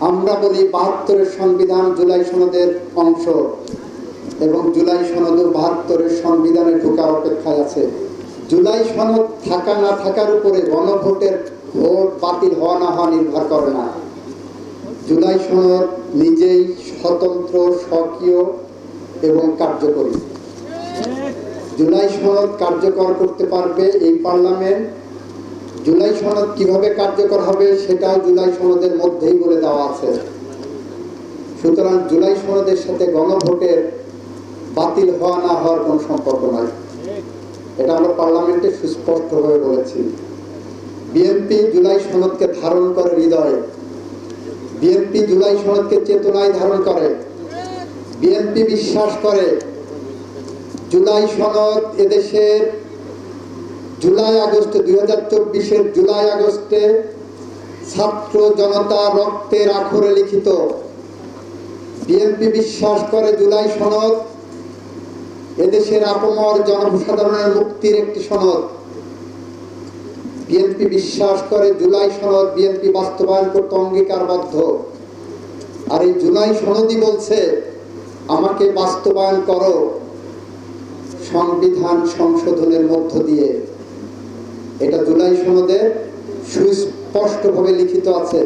আমরা বলি ৭২-এর সংবিধান জুলাই সনদের অংশ এবং জুলাই সনদ ৭২-এর সংবিধানে ঢোকার অপেক্ষায় আছে। জুলাই সনদ থাকা না থাকার উপরে গণভোটের ভোট বাতিল হওয়া না হওয়া নির্ভর করে না। জুলাই সনদ নিজেই স্বতন্ত্র, স্বকীয় এবং কার্যকরী। জুলাই সনদ কার্যকর করতে পারবে এই পার্লামেন্ট। জুলাই সনদ কিভাবে কার্যকর হবে সেটাও জুলাই সনদের মধ্যেই বলে দেওয়া আছে। সুতরাং জুলাই সনদের সাথে গণভোটের বাতিল হওয়া না হওয়ার কোনো সম্পর্ক নয়, এটা আমরা পার্লামেন্টে সুস্পষ্টভাবে বলেছি। বিএনপি জুলাই সনদকে ধারণ করে হৃদয়ে, বিএনপি জুলাই সনদকে চেতনায় ধারণ করে। বিএনপি বিশ্বাস করে জুলাই সনদ এদেশের জুলাই আগস্ট 2024-এর জুলাই আগস্টে ছাত্র জনতা রক্তের আখরে লিখিত। বিএনপি বিশ্বাস করে জুলাই সনদ এদেশের আপামর জনসাধারণের মুক্তির একটি সনদ। বিএনপি বিশ্বাস করে জুলাই সনদ বিএনপি বাস্তবায়ন করতে অঙ্গীকারবদ্ধ। আর এই জুলাই সনদই বলছে আমাকে বাস্তবায়ন করো সংবিধান সংশোধনের মধ্য দিয়ে। এটা জুলাই সনদে সুস্পষ্টভাবে লিখিত আছে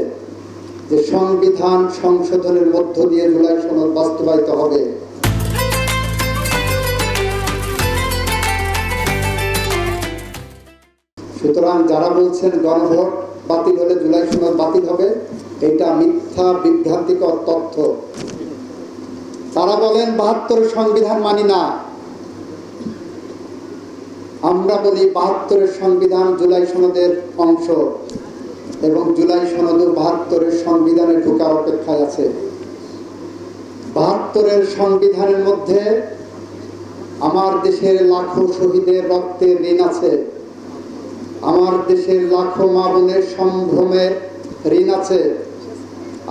যে সংবিধান সংশোধনের মধ্য দিয়ে জুলাই সনদ বাস্তবায়িত হবে। সুতরাং যারা বলছেন গণভোট বাতিল হলে জুলাই সনদ বাতিল হবে, এটা মিথ্যা বিভ্রান্তিকর তথ্য। তারা বলেন ৭২-এর সংবিধান মানি না। আমরা বলি ৭২-এর সংবিধান জুলাই সনদের অংশ এবং জুলাই সনদ ৭২-এর সংবিধানে ঢোকার অপেক্ষায় আছে। ৭২-এর সংবিধানের মধ্যে আমার দেশের লাখো শহীদের রক্তের ঋণ আছে, আমার দেশের লাখো মা বোনের সম্ভ্রমের ঋণ আছে,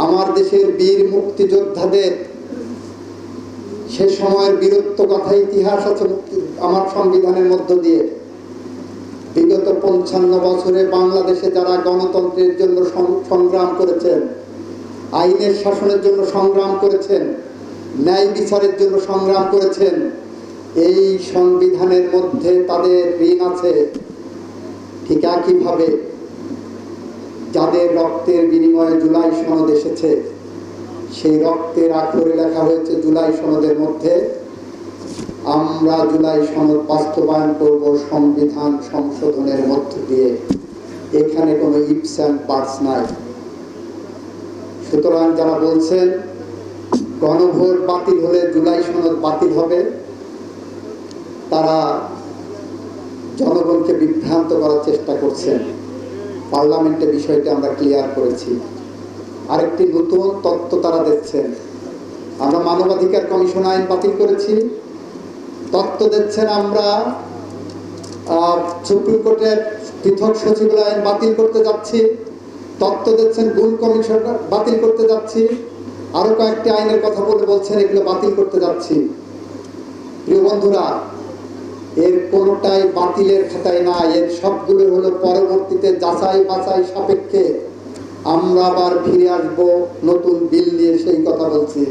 আমার দেশের বীর মুক্তিযোদ্ধাদের সে সময়ের বীরত্ব কথা ইতিহাস আছে আমার সংবিধানের মধ্য দিয়ে। বিগত ৫৫ বছরে বাংলাদেশে যারা গণতন্ত্রের জন্য সংগ্রাম করেছেন, আইনের শাসনের জন্য সংগ্রাম করেছেন, ন্যায় বিচারের জন্য সংগ্রাম করেছেন, এই সংবিধানের মধ্যে তাদের ঋণ আছে। ঠিক একইভাবে যাদের রক্তের বিনিময়ে জুলাই সনদ এসেছে, সেই রক্তের আখরে লেখা হয়েছে জুলাই সনদের মধ্যে আমরা জুলাই সনদ বাস্তবায়ন করব সংবিধান সংশোধনের মধ্য দিয়ে। এখানে কোনো ইফস অ্যান্ড বাটস নাই। সুতরাং যারা বলছেন গণভোট বাতিল হলে জুলাই সনদ বাতিল হবে, তারা জনগণকে বিভ্রান্ত করার চেষ্টা করছেন। পার্লামেন্টে বিষয়টি আমরা ক্লিয়ার করেছি। আরেকটি নতুন তত্ত্ব তারা দিচ্ছেন, আমরা মানবাধিকার কমিশন আইন বাতিল করেছি, তত্ত্ব দিচ্ছেন আমরা সুপ্রিম কোর্টের পৃথক সচিবালয় আইন বাতিল করতে যাচ্ছি, তত্ত্ব দিচ্ছেন গুণ কমিশন বাতিল করতে যাচ্ছি, আরো কয়েকটি আইনের কথা বলে বলছেন এগুলো বাতিল করতে যাচ্ছি। প্রিয় বন্ধুরা, এর কোনোটাই বাতিলের খাতায় না, এর সবগুলো হলো পরবর্তীতে যাচাই বাছাই সাপেক্ষে আমরা আবার ফিরে আসব নতুন বিল নিয়ে, সেই কথা বলছি।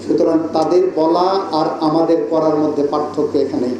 সুতরাং তাদের বলা আর আমাদের করার মধ্যে পার্থক্য এখানেই।